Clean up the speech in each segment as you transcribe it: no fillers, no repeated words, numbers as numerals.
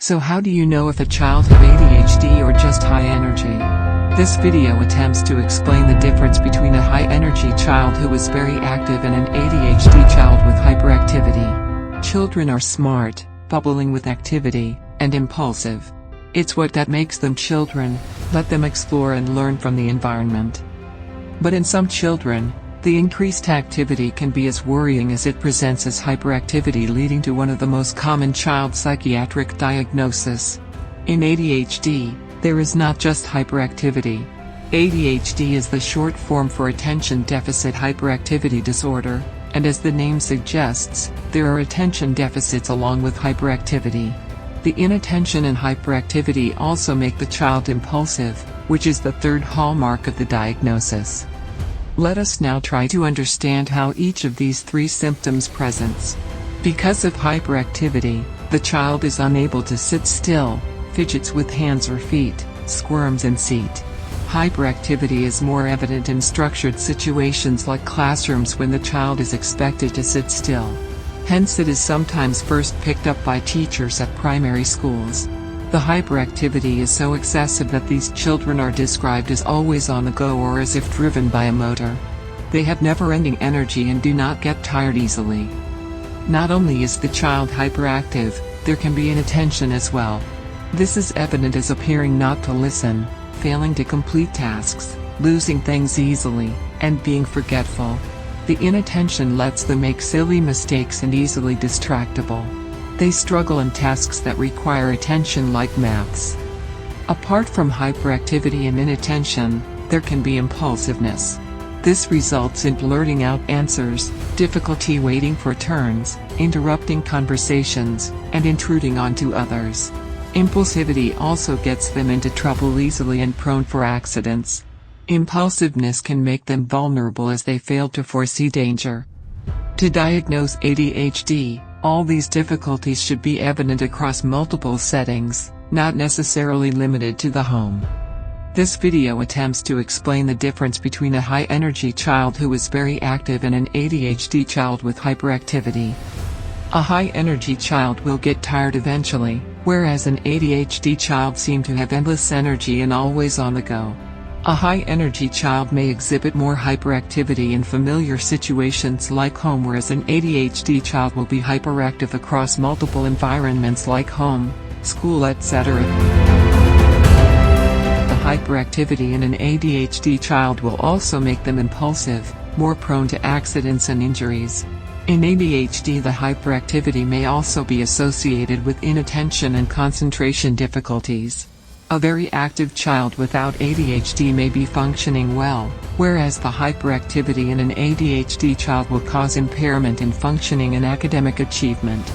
So how do you know if a child has ADHD or just high energy? This video attempts to explain the difference between a high-energy child who is very active and an ADHD child with hyperactivity. Children are smart, bubbling with activity, and impulsive. It's what that makes them children. Let them explore and learn from the environment. But in some children, the increased activity can be as worrying as it presents as hyperactivity, leading to one of the most common child psychiatric diagnoses. In ADHD, there is not just hyperactivity. ADHD is the short form for attention deficit hyperactivity disorder, and as the name suggests, there are attention deficits along with hyperactivity. The inattention and hyperactivity also make the child impulsive, which is the third hallmark of the diagnosis. Let us now try to understand how each of these three symptoms presents. Because of hyperactivity, the child is unable to sit still, fidgets with hands or feet, squirms in seat. Hyperactivity is more evident in structured situations like classrooms when the child is expected to sit still. Hence it is sometimes first picked up by teachers at primary schools. The hyperactivity is so excessive that these children are described as always on the go or as if driven by a motor. They have never-ending energy and do not get tired easily. Not only is the child hyperactive, there can be inattention as well. This is evident as appearing not to listen, failing to complete tasks, losing things easily, and being forgetful. The inattention lets them make silly mistakes and easily distractible. They struggle in tasks that require attention like maths. Apart from hyperactivity and inattention, there can be impulsiveness. This results in blurting out answers, difficulty waiting for turns, interrupting conversations, and intruding onto others. Impulsivity also gets them into trouble easily and prone for accidents. Impulsiveness can make them vulnerable as they fail to foresee danger. To diagnose ADHD, all these difficulties should be evident across multiple settings, not necessarily limited to the home. This video attempts to explain the difference between a high-energy child who is very active and an ADHD child with hyperactivity. A high-energy child will get tired eventually, whereas an ADHD child seems to have endless energy and always on the go. A high-energy child may exhibit more hyperactivity in familiar situations like home, whereas an ADHD child will be hyperactive across multiple environments like home, school, etc. The hyperactivity in an ADHD child will also make them impulsive, more prone to accidents and injuries. In ADHD, the hyperactivity may also be associated with inattention and concentration difficulties. A very active child without ADHD may be functioning well, whereas the hyperactivity in an ADHD child will cause impairment in functioning and academic achievement.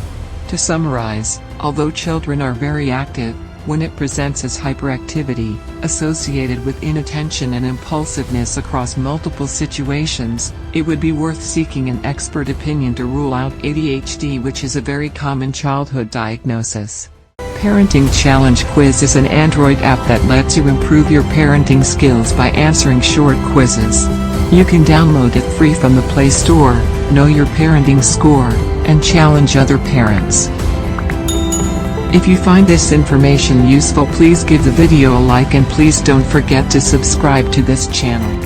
To summarize, although children are very active, when it presents as hyperactivity, associated with inattention and impulsiveness across multiple situations, it would be worth seeking an expert opinion to rule out ADHD, which is a very common childhood diagnosis. Parenting Challenge Quiz is an Android app that lets you improve your parenting skills by answering short quizzes. You can download it free from the Play Store, know your parenting score, and challenge other parents. If you find this information useful, please give the video a like and please don't forget to subscribe to this channel.